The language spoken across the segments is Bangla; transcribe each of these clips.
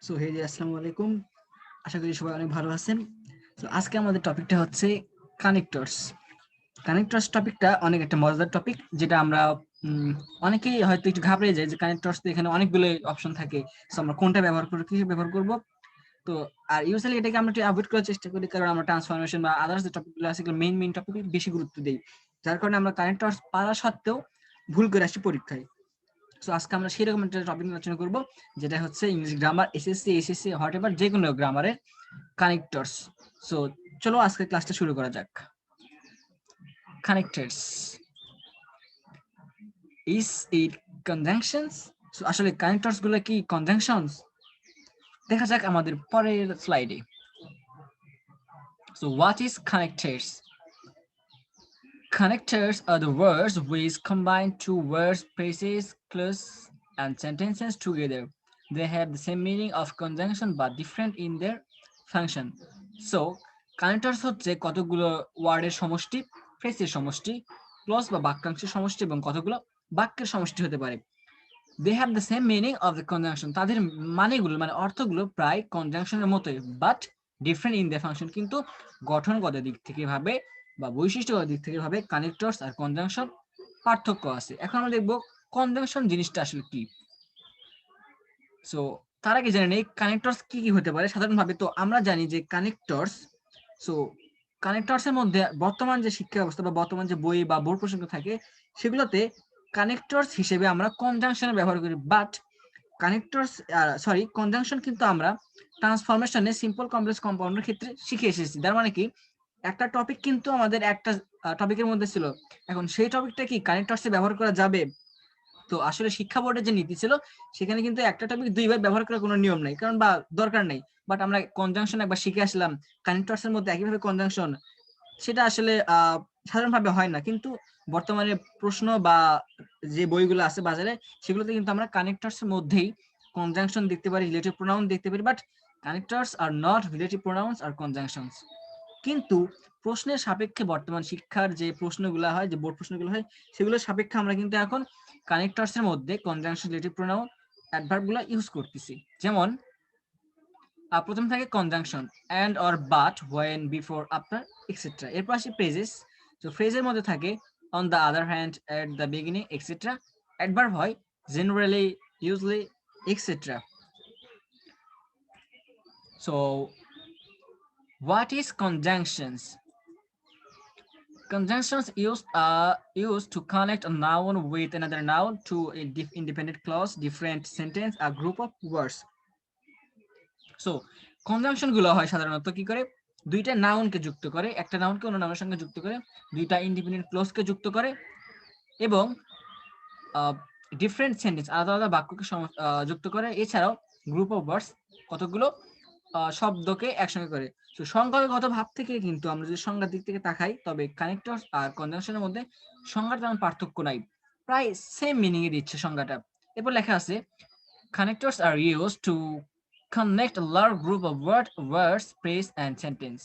সো হে জি আসসালামু আলাইকুম, আশা করি সবাই অনেক ভালো আছেন। তো আজকে আমাদের টপিকটা হচ্ছে কানেক্টরস। কানেক্টরস টপিকটা অনেক একটা মজাদার টপিক, যেটা আমরা অনেকেই হয়তো একটু ঘাবড়ে যায় যে কানেক্টরস তো এখানে অনেকগুলো অপশন থাকে, সো আমরা কোনটা ব্যবহার করবো, কিসে ব্যবহার করব। তো আর ইউজুয়ালি এটাকে আমরা একটু অ্যাভয়েড করার চেষ্টা করি, কারণ আমরা ট্রান্সফরমেশন বা আদার্স যে টপিকগুলো আছে এগুলো মেইন টপিক বেশি গুরুত্ব দিই, যার কারণে আমরা কানেক্টরস পারা সত্ত্বেও ভুল করে আসি পরীক্ষায়। সো আজকে আমরা সেরকম একটা টপিক আলোচনা করব, যেটা হচ্ছে English grammar, SSC SSC what ever যে কোনো গ্রামারের কানেক্টরস। সো চলো আজকে ক্লাসটা শুরু করা যাক। Connectors is it conjunctions? So আসলে কানেক্টরস গুলো কি কনজাংশনস? দেখা যাক আমাদের পরের স্লাইডে। So what is connectors? Connectors are the words which combine two words, phrases, clauses, and sentences together. They have the same meaning of conjunction but different in their function. So, connectors হচ্ছে কতগুলো ওয়ার্ডের সমষ্টি, ফ্রেজের সমষ্টি, ক্লজ বা বাক্যাংশের সমষ্টি এবং কতগুলো বাক্যের সমষ্টি হতে পারে। They have the same meaning of the conjunction. তাদের মানেগুলো মানে অর্থগুলো প্রায় কনজাংশনের মতোই, but different in the function. কিন্তু গঠনগত দিক থেকে ভাবে বা বৈশিষ্ট্যগত দিক থেকে ভাবে কানেক্টরস আর কনজাংশন পার্থক্য আছে। এখন আমরা দেখব কনজাংশন জিনিসটা আসলে কি। সো তার আগে জেনে নেই কানেক্টরস কি কি হতে পারে সাধারণভাবে। তো আমরা জানি যে কানেক্টরস, সো কানেক্টরসের মধ্যে বর্তমান যে শিক্ষা ব্যবস্থা বা বর্তমান যে বই বা বোর্ড প্রসঙ্গ থাকে সেগুলোতে কানেক্টরস হিসেবে আমরা কনজাংশনের ব্যবহার করি, বাট কানেক্টরস কনজাংশন কিন্তু আমরা ট্রান্সফরমেশনে সিম্পল কমপ্লেক্স কম্পাউন্ডের ক্ষেত্রে শিখে এসেছি। তার মানে কি, একটা টপিক কিন্তু আমাদের একটা টপিকের মধ্যে ছিল, এখন সেই টপিকটা কি কানেক্টরসে ব্যবহার করা যাবে? তো আসলে শিক্ষা বোর্ডের যে নীতি ছিল সেখানে কিন্তু একটা টপিক দুইবার ব্যবহার করার কোনো নিয়ম নাই, কারণ বা দরকার নেই। বাট আমরা কনজাংশন একবার শিখে আসলাম, কানেক্টরসের মধ্যে একইভাবে কনজাংশন, সেটা আসলে সাধারণভাবে হয় না। কিন্তু বর্তমানে প্রশ্ন বা যে বইগুলো আছে বাজারে সেগুলোতে কিন্তু আমরা কানেক্টরস এর মধ্যেই কনজাংশন দেখতে পারি, রিলেটিভ প্রোনাউন দেখতে পারি, but connectors are not relative pronouns are conjunctions. কিন্তু প্রশ্নের সাপেক্ষে বর্তমান শিক্ষার যে প্রশ্নগুলো হয়, যে বোর্ড প্রশ্নগুলো হয়, সেগুলোর সাপেক্ষে আমরা কিন্তু এখন কানেক্টরস এর মধ্যে কনজাংশন, রিলেটিভ প্রোনাউন, অ্যাডভার্বগুলো ইউজ করতেছি। যেমন প্রথম থাকে conjunction and or but, when, before, after, etcetera. এরপর আসে ফ্রেজেস। তো ফ্রেজের মধ্যে থাকে on the other hand, at the beginning, etcetera. Adverb হয় generally, usually, etcetera. So what is conjunctions? Conjunctions used to connect a noun with another noun to a independent clause, different sentence, a group of words. So conjunction গুলো হয় সাধারণত কি করে, দুইটা নাউনকে যুক্ত করে, একটা নাউনকে অন্য নাউনের সঙ্গে যুক্ত করে, দুইটা ইন্ডিপেন্ডেন্ট ক্লোজকে যুক্ত করে, এবং ডিফারেন্ট সেন্টেন্স, আলাদা আলাদা বাক্যকে যুক্ত করে। এছাড়াও গ্রুপ অফ ওয়ার্ডস, কতগুলো শব্দকে একসঙ্গে করে। তো সংজ্ঞাগত ভাব থেকে কিন্তু আমরা যদি সংজ্ঞার দিক থেকে তাকাই, তবে কানেক্টর আর কনজাংশনের মধ্যে সংজ্ঞার তেমন পার্থক্য নাই, প্রায় সেম মিনিং এ দিচ্ছে সংজ্ঞাটা। এরপর লেখা আছে connectors are used to connect a large group of words, phrase, and sentence.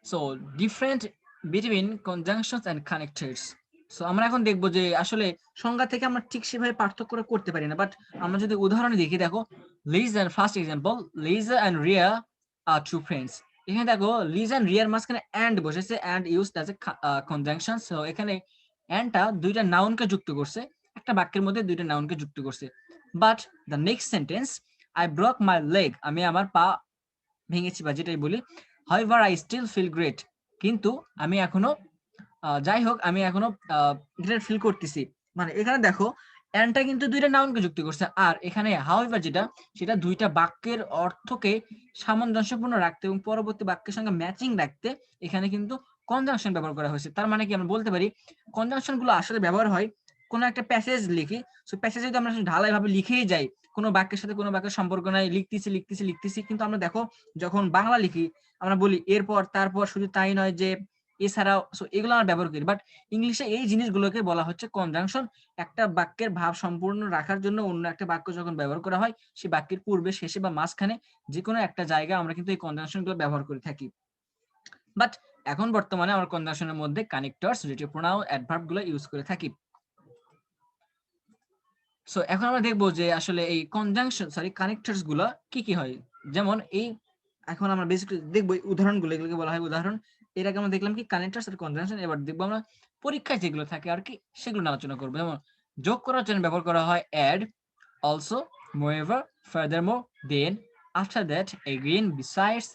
So different between conjunctions and connectors. So আমরা এখন দেখবো যে আসলে সংজ্ঞা থেকে আমরা ঠিক সেভাবে পার্থক্য করতে পারি না, বাট আমরা যদি উদাহরণে দেখি, দেখো Liza and first example, Liza and Riya আর টু ফ্রেন্ডস। এখানে দেখো লিজা এন্ড রিয়ার মাঝখানে এন্ড বসেছে, and used as a conjunction. So এখানে এন্ডটা দুইটা নাউনকে যুক্ত করছে, একটা বাক্যের মধ্যে দুইটা নাউনকে যুক্ত করছে। But the next sentence, I broke my leg, আমি আমার পা ভেঙেছি বা যেটাই বলি, however I still feel great, কিন্তু আমি এখনো যাই হোক আমি এখনো গ্রেট ফিল করতেছি। মানে এখানে দেখো এন্ডটা কিন্তু দুইটা নাউনকে যুক্ত করছে, আর এখানে হাউএভার যেটা, সেটা দুইটা বাক্যের অর্থকে সামঞ্জস্যপূর্ণ রাখতে এবং পরবর্তী বাক্যের সঙ্গে ম্যাচিং রাখতে এখানে কিন্তু কনজাংশন ব্যবহার করা হয়েছে। তার মানে কি আমরা বলতে পারি কনজাংশন গুলো আসলে ব্যবহার হয় কোনো একটা প্যাসেজ লিখি, সো প্যাসেজ যদি আমরা ঢালাই ভাবে লিখেই যাই, কোনো বাক্যের সাথে কোনো বাক্যের সম্পর্ক নাই, লিখতেছি লিখতেছি লিখতেছি, কিন্তু আমরা দেখো যখন বাংলা লিখি আমরা বলি এরপর তারপর, শুধু তাই নয় যে এছাড়াও, সো এগুলো আমরা ব্যবহার করি। বাট ইংলিশে এই জিনিসগুলোকে বলা হচ্ছে কনজাংশন। একটা বাক্যের ভাব সম্পূর্ণ রাখার জন্য অন্য একটা বাক্য যখন ব্যবহার করা হয়, সেই বাক্যের পূর্বে, শেষে বা মাঝখানে যে কোনো একটা জায়গায় আমরা কিন্তু এই কনজাংশন গুলো ব্যবহার করে থাকি। বাট এখন বর্তমানে আমরা কনজাংশনের মধ্যে কানেক্টরস, রিলেটিভ প্রোনাউন, অ্যাডভার্ব গুলো ইউজ করে থাকি। সো এখন আমরা দেখবো যে আসলে এই কনজাংশন কানেক্টরস গুলো কি কি হয়। যেমন এই এখন আমরা বেসিক্যালি দেখবো উদাহরণগুলো, এগুলোকে বলা হয় উদাহরণ। এর আগে আমরা দেখলাম কি কানেক্টরস আর কনজাংশন। এবার দেখবো আমরা পরীক্ষায় যেগুলো থাকে আর কি সেগুলো নিয়ে আলোচনা করবো। যেমন যোগ করার জন্য ব্যবহার করা হয় add, also, moreover, furthermore, then, after that, again, besides,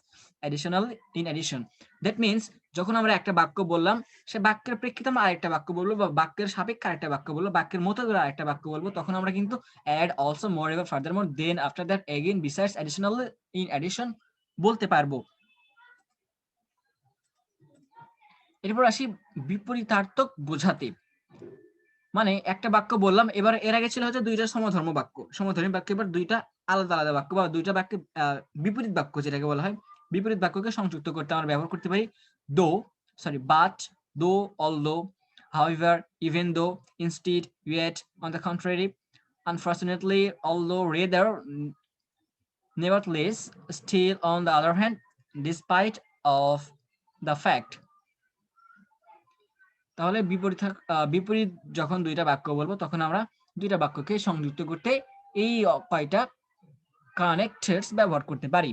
additionally, in addition. That means যখন আমরা একটা বাক্য বললাম, সে বাক্যের প্রেক্ষিতে আমরা আরেকটা বাক্য বলবো, বা বাক্যের সাপেক্ষে আরেকটা বাক্য বলবো, বাক্যের মতো করে আরেকটা বাক্য বলবো, তখন আমরা কিন্তু add, also, moreover, furthermore, then, after that, again, besides, additionally, in addition বলতে পারবো। এরপর আসি বিপরীতার্থক বোঝাতে। মানে একটা বাক্য বললাম, এবার এর আগে ছিল হচ্ছে দুইটা সমধর্ম বাক্য, সমধর্মী বাক্য, এবার দুইটা আলাদা আলাদা বাক্য বা দুইটা বাক্যে বিপরীত বাক্য যেটাকে বলা হয়, বিপরীত বাক্যকে সংযুক্ত করতে আমরা ব্যবহার করতে পারি দো, বাট, দো, although, however, even though, instead, yet, on the contrary, unfortunately, although, rather, nevertheless, still, on the other hand, despite of the fact। তাহলে বিপরীত যখন দুইটা বাক্য বলবো তখন আমরা দুইটা বাক্যকে সংযুক্ত করতে এই কয়টা কানেক্টরস ব্যবহার করতে পারি।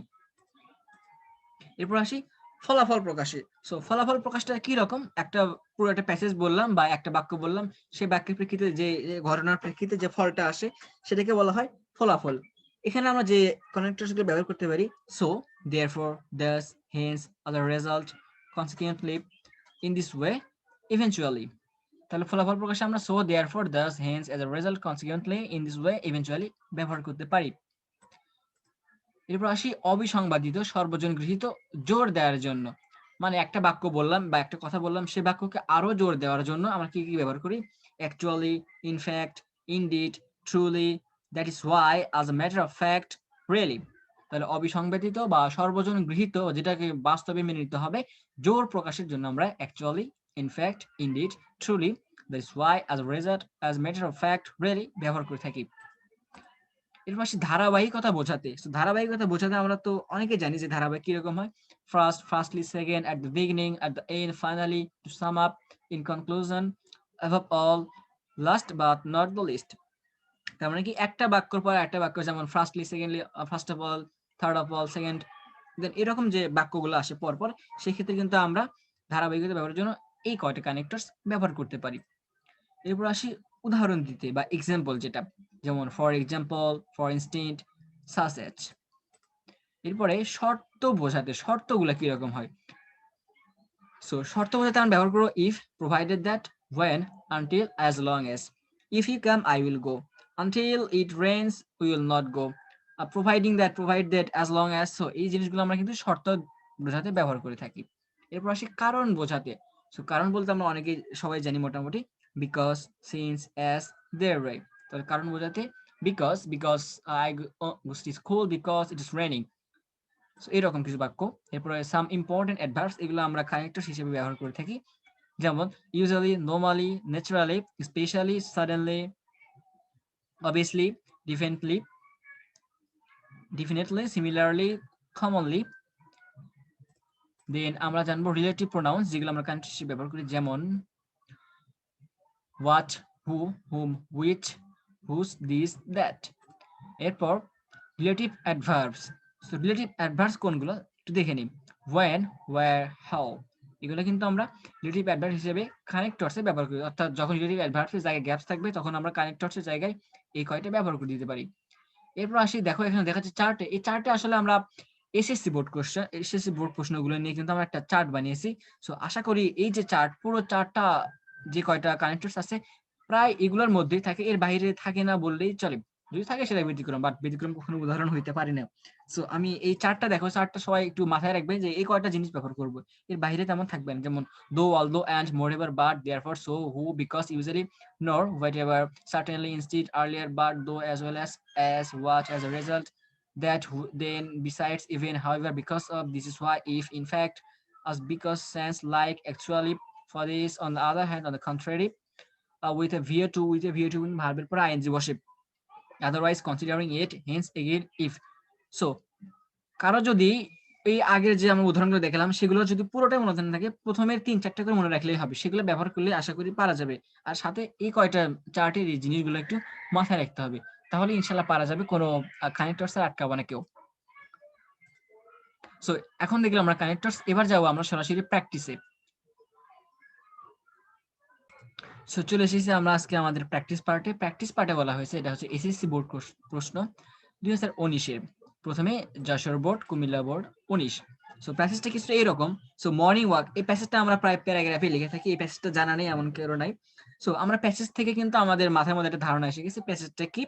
এরপর আসি ফলাফল প্রকাশে। সো ফলাফল প্রকাশটা কি রকম? পুরো একটা প্যাসেজ বললাম বা একটা বাক্য বললাম, সেই বাক্যের প্রেক্ষিতে যে ঘটনার প্রেক্ষিতে যে ফলটা আসে সেটাকে বলা হয় ফলাফল। এখানে আমরা যে কানেক্টরস গুলো ব্যবহার করতে পারি, so, therefore, thus, hence, or the result, consequently, in this way, eventually. তাহলে ফলাফল প্রকাশে আমরা so, therefore, thus, hence, as a result, consequently, in this way, eventually ব্যবহার করতে পারি। এরপর আসি অবিসংবাদিত সর্বজন গৃহীত জোর দেওয়ার জন্য। মানে একটা বাক্য বললাম বা একটা কথা বললাম, সে বাক্যকে আরো জোর দেওয়ার জন্য আমরা কি কি ব্যবহার করি? Actually, in fact, indeed, truly, that is Y, as a matter of fact, really. তাহলে অবিসংবাদিত বা সর্বজন গৃহীত, যেটাকে বাস্তবে মেনে নিতে হবে, জোর প্রকাশের জন্য আমরা actually, in fact, indeed, truly, that is Y, as a result, as matter of fact, really ব্যবহার করে থাকি। এর পাশে ধারাবাহিকতা বোঝাতে। ধারাবাহিকতা বোঝাতে আমরা তো অনেকে জানি যে ধারাবাহিক কিরকম হয়। Firstly, second, at the beginning, at the end, finally, to sum up, in conclusion, above all, last but not the least। তার মানে কি একটা বাক্যর পর একটা বাক্য, যেমন firstly, secondly, first of all, third of all, second, then এরকম যে বাক্যগুলো আসে পরপর, সেক্ষেত্রে কিন্তু আমরা ধারাবাহিকতা ব্যবহারের জন্য এই কয়টা কানেক্টরস ব্যবহার করতে পারি। এরপর আসি উদাহরণ দিতে বা এক্সাম্পল যেটা, যেমন for example, for instant, such as. এরপরে শর্ত বোঝাতে, শর্তগুলো কিরকম হয়? সো শর্ত বোঝাতে আমরা ব্যবহার করব if, provided that, when, until, as long as। if you come I will go, until it rains we will not go, providing that, provide that, as long as। So এই জিনিসগুলো আমরা কিন্তু শর্ত বোঝাতে ব্যবহার করে থাকি। এরপর আসি কারণ বোঝাতে। সো কারণ বলতে আমরা অনেকে সবাই জানি মোটামুটি, বিকজ, সিন্স, অ্যাজ, দেয়ারওয়ে। তাহলে কারণ বোঝাতে because I go to school because it is raining। So এরকম কিছু বাক্য। এরপরে সাম ইম্পর্টেন্ট অ্যাডভার্বস, এগুলো আমরা কানেক্টরস হিসেবে ব্যবহার করে থাকি। যেমন usually, normally, naturally, specially, suddenly, obviously, definitely, similarly, commonly. Then আমরা জানবো রিলেটিভ প্রোনাউন্স, যেগুলো আমরা কানেক্টর হিসেবে ব্যবহার করি, যেমন what, who, whom, which, whose, this, that. এরপর relative adverbs. So relative adverbs কোনগুলো একটু দেখে নিই। when, where, how, এগুলো কিন্তু আমরা রিলেটিভ অ্যাডভার্বস হিসেবে কানেক্টরসে ব্যবহার করি। অর্থাৎ যখন রিলেটিভ অ্যাডভার্বসের জায়গায় গ্যাপস থাকবে তখন আমরা কানেক্টরসের জায়গায় এই কয়টা ব্যবহার করে দিতে পারি। এরপর আসি, দেখো এখানে দেখা যাচ্ছে চার্টে, এই চার্টে আসলে আমরা এসএসসি বোর্ড প্রশ্নগুলো নিয়ে কিন্তু আমরা একটা চার্ট বানিয়েছি। সো আশা করি এই যে চার্ট, পুরো চার্টটা যে কয়টা কানেক্টরস আছে প্রায় এগুলোর মধ্যেই থাকে, এর বাইরে থাকে না বললেই চলে। যদি থাকে সেটা ব্যতিক্রম, বাট ব্যতিক্রম কখনো উদাহরণ হইতে পারি না। সো আমি এই চার্টটা, দেখো চার্টটা সবাই একটু মাথায় রাখবেন যে এই কয়টা জিনিস ব্যবহার করবো, এর বাইরে তেমন থাকবে না। যেমন though, although, and, moreover, but, therefore, so, who, because, usually, nor, whatever, certainly, instead, earlier, but, though, as well as, what, as a result, that, then, besides, even, however, because of, this is why, if, in fact, as, because, sense, like, actually, for this, on the other hand, on the contrary, with a view to, ভার্বের পর ing বসে, otherwise, considering it, hence, again, if। so কারো যদি এই আগের যে আমরা উদাহরণগুলো দেখালাম সেগুলো যদি পুরোটাই মনে থাকে, প্রথমের 3-4টা করে মনে রাখলেই হবে, সেগুলো ব্যবহার করলে আশা করি পারা যাবে। আর সাথে এই কয়টা চার্টের এই জিনিসগুলো একটু মাথায় রাখতে হবে, তাহলে ইনশাল্লাহ পারা যাবে, কোনো কানেক্টরস আর আটকাবে না কেউ। সো এখন দেখলাম আমরা কানেক্টরস, এবার যাবো আমরা সরাসরি প্র্যাকটিসে। সো চলে এসেছি আমরা আজকে আমাদের প্র্যাকটিস পার্টে। প্র্যাকটিস পার্টে বলা হয়েছে এটা হচ্ছে এসএসসি বোর্ড প্রশ্ন 2019-এর, প্রথমে Jessore board, Comilla board 19। So প্যাসেজটা কিছু এইরকম। সো মর্নিং ওয়াক, এই প্যাসেজটা আমরা প্রায় প্যারাগ্রাফে লিখে থাকি, এই প্যাসেজটা জানা নেই এমন কেউ নাই। সো আমরা প্যাসেজ থেকে কিন্তু আমাদের মাথার মধ্যে একটা ধারণা এসে গেছে প্যাসেজটা কি।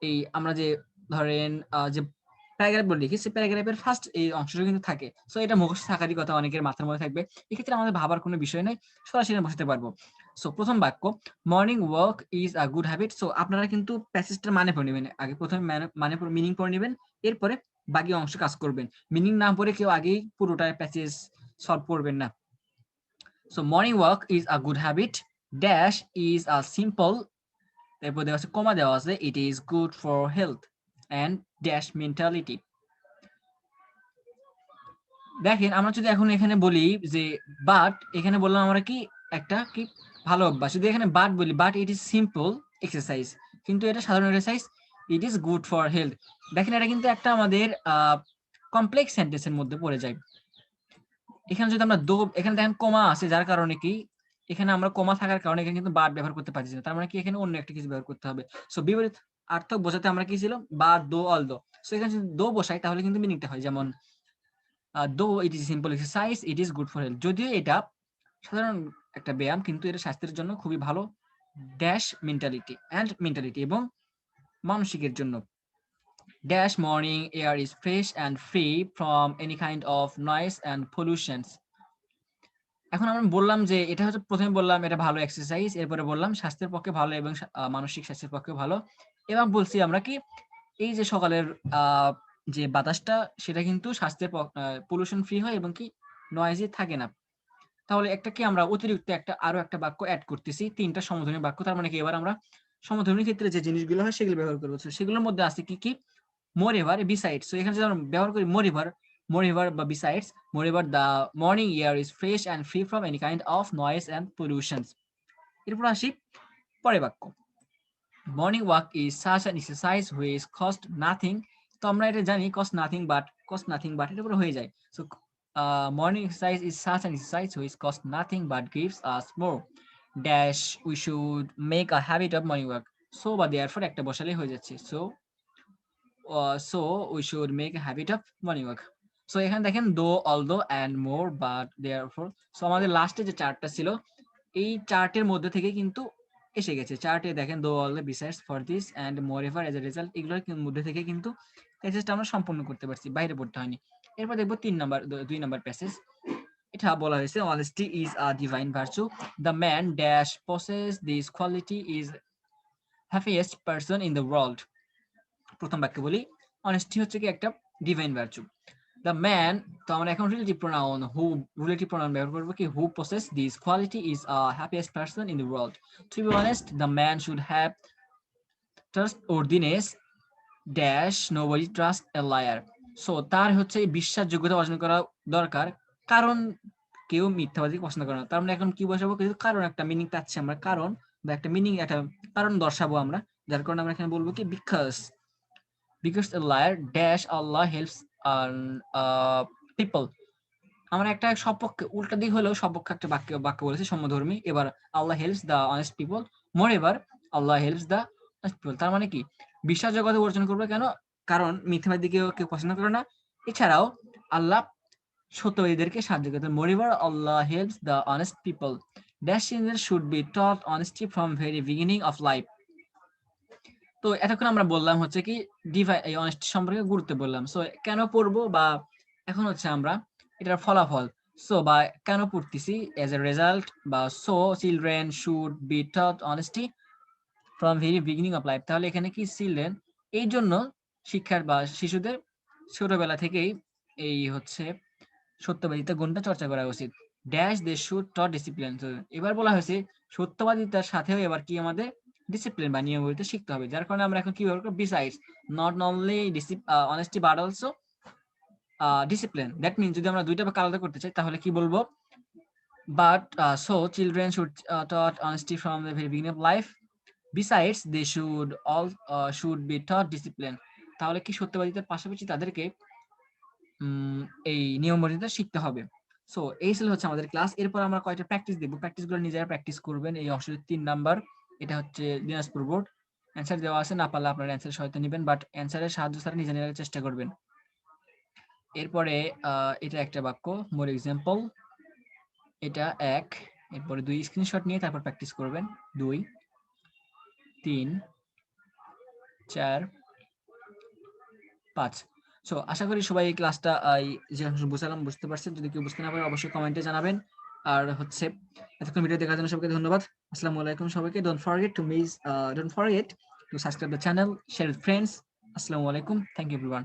এই আমরা যে ধরেন যে প্যারাগ্রাফ লিখি, সেই প্যারাগ্রাফের ফার্স্ট এই অংশটা কিন্তু থাকে। সো এটা মুখস্থ থাকারই কথা, অনেকের মাথার মধ্যে থাকবে, এক্ষেত্রে আমাদের ভাবার কোনো বিষয় নেই, সরাসরি বসাতে পারবো। সো প্রথম বাক্য, morning walk is a good habit. So আপনারা কিন্তু প্যাসেজটার মানে পড়ে নেবেন আগে, প্রথমে মানে মিনিং পড়ে নেবেন, এরপরে বাকি অংশ কাজ করবেন। মিনিং না পড়ে কেউ আগেই পুরোটা প্যাসেজ সলভ করবেন না। So morning walk is a good habit, dash is a simple, এরপর দেওয়া আছে কমা দেওয়া আছে, it is good for health and dash mentality. দেখেন আমরা যদি এখন এখানে বলি যে বাট, এখানে বললাম আমরা কি একটা কি ভালো অভ্যাস, যদি এখানে বাট বলি, but it is simple exercise, কিন্তু এটা সাধারণ exercise, it is good for health. দেখেন এটা কিন্তু একটা আমাদের কমপ্লেক্স সেন্টেন্সের মধ্যে পড়ে যায়। এখানে যদি আমরা এখানে দেখেন কমা আছে, যার কারণে কি এখানে আমরা কমা থাকার কারণে এখানে কিন্তু বাট ব্যবহার করতে পারছি না, তার মানে কি এখানে অন্য একটা কিছু ব্যবহার করতে হবে। সো বিপরীত অর্থ বোঝাতে আমরা কি ছিল, বা দো অল দো। সো এখানে যদি দো বসাই তাহলে কিন্তু মিনিংটা হয়, যেমন দো it is simple exercise, it is good for health. যদিও এটা সাধারণ একটা ব্যায়াম, কিন্তু এটা স্বাস্থ্যের জন্য খুবই ভালো, ড্যাশ মেন্টালিটি এবং মানসিকের জন্য। Dash morning air is fresh and free from any kind of noise and pollutions. এখন আমরা বললাম যে এটা হচ্ছে, প্রথমে বললাম এটা ভালো এক্সারসাইজ, এরপরে বললাম স্বাস্থ্যের পক্ষে ভালো এবং মানসিক স্বাস্থ্যের পক্ষে ভালো। এবং বলছি আমরা কি এই যে সকালের যে বাতাসটা সেটা কিন্তু স্বাস্থ্যের পলিউশন ফ্রি হয় এবং কি নয়েজি থাকে না। তাহলে একটা কি আমরা অতিরিক্ত আরো একটা বাক্য অ্যাড করতেছি, 3টা সমধ্বনি বাক্য। তার মানে কি এবার আমরা সমধ্বনির ক্ষেত্রে যে জিনিসগুলো হয় সেগুলো ব্যবহার করবো। সেগুলোর মধ্যে আছে কি কি, মোরএভার, বিসাইডস। সো এখানে যদি আমরা ব্যবহার করি মোরএভার বা besides, moreover the morning air is fresh and free from any kind of noise and pollutions. এরপর আসি পরের বাক্য, morning walk is such an exercise which cost nothing. তো আমরা এটা জানি কস্ট নাথিং বাট এর উপরে হয়ে যায়। So morning exercise is such an exercise which costs nothing but gives us more. Dash we should make a habit of morning walk. So বা therefore একটা বসালে হয়ে যাচ্ছে। So we should make a habit of morning walk. So এখানে দেখেন though, although and more but therefore. So আমাদের লাস্টে যে চার্টটা ছিল এই চার্টের মধ্যে থেকে কিন্তু এসে গেছে। চার্টে দেখেন though, although, besides, for this and moreover as a result, এগুলোর মধ্যে থেকে কিন্তু প্যাসেজটা আমরা সম্পূর্ণ করতে পারছি, বাইরে পড়তে হয়নি। এরপর দেখবো 2 নাম্বার প্যাসেজ। এটা বলা হয়েছে honesty is a divine virtue, the man dash possess this quality is happiest person in the world. প্রথম বাক্যে বলি honesty হচ্ছে কি একটা ডিভাইন ভার্চু, the man, তো আমরা এখন রিলেটিভ প্রোনাউন ব্যবহার করব কি, who possess this quality is a happiest person in the world. To be honest, the man should have trustworthiness dash nobody trust a liar. So তার হচ্ছে বিশ্বাসযোগ্যতা অর্জন করা দরকার, কারণ কেউ মিথ্যাবাদী পছন্দ করে না। তার মানে এখন কি বসাবো, কিন্তু কারণ একটা মিনিং পাচ্ছি আমরা, কারণ বা একটা মিনিং একটা কারণ দর্শাবো আমরা, যার কারণে আমরা এখানে বলবো কি because a liar dash Allah helps people. আমরা একটা সপক্ষে উল্টা দিক হলেও সপক্ষে একটা বাক্য বলেছে সমধর্মী। এবার Allah helps the honest people, মোর এবার Allah helps the honest people. তার মানে কি বিশ্বাসযোগ্যতা অর্জন করবে কেন, কারণ মিথ্যাবাদীকে কেউ পছন্দ করে না, এছাড়াও আল্লাহ সত্যবাদীদেরকে সাহায্য করে। Moreover Allah helps the honest people. Dash children should be taught honesty from very beginning of life. তো এতক্ষণ আমরা বললাম হচ্ছে কি এই অনেস্টি সম্পর্কে গুরুত্ব বললাম। সো কেন পড়বো, বা এখন হচ্ছে আমরা এটার ফলাফল, সো বা কেন পড়তেছি এজ এ রেজাল্ট, বা so children should be taught honesty from very beginning of life. তাহলে এখানে কি চিলড্রেন, এই জন্য শিক্ষার বা শিশুদের ছোটবেলা থেকেই এই হচ্ছে সত্যবাদিতা গুণটা চর্চা করা উচিত। Dash they should taught discipline. এবার বলা হয়েছে সত্যবাদিতার সাথেও এবার কি আমাদের ডিসিপ্লিন বা নিয়মাবলী শিখতে হবে, যার কারণে আমরা এখন কি ব্যবহার করব, besides not only honesty but also discipline. That means যদি আমরা দুইটা বাক্য আলাদা করতে চাই তাহলে কি বলবো? But so children should taught honesty from the very beginning of life. Besides, they should be taught discipline. তাহলে কি সত্যবাদিতার পাশাপাশি তাদেরকে এই নিয়মবর্তিতা শিখতে হবে। সো এই ছিল হচ্ছে আমাদের ক্লাস। এরপর আমরা কয়েকটা প্র্যাকটিস দেখব। প্র্যাকটিসগুলো নিজেরা প্র্যাকটিস করবেন। এই অংশের 3 নাম্বার। এটা হচ্ছে দিনাজপুর বোর্ড। অ্যান্সার দেওয়া আছে, না পারলে আপনারা অ্যান্সারের সহায়তা নেবেন, বাট অ্যান্সারের সাহায্য ছাড়া নিজে নিজেরা চেষ্টা করবেন। এরপরে এটা একটা বাক্য, মোর এক্সাম্পল। এটা 1, এরপরে 2 স্ক্রিনশট নিয়ে তারপর প্র্যাকটিস করবেন। 2, 3, 4, 5। সো আশা করি সবাই এই ক্লাসটা যে বুঝালাম বুঝতে পারছেন। যদি কেউ বুঝতে না পারে অবশ্যই কমেন্টে জানাবেন। আর হচ্ছে এতক্ষণ ভিডিও দেখার জন্য সবাইকে ধন্যবাদ। আসসালামু আলাইকুম সবাইকে। Don't forget to subscribe the channel, share with friends. আসসালামু আলাইকুম। Thank you everyone.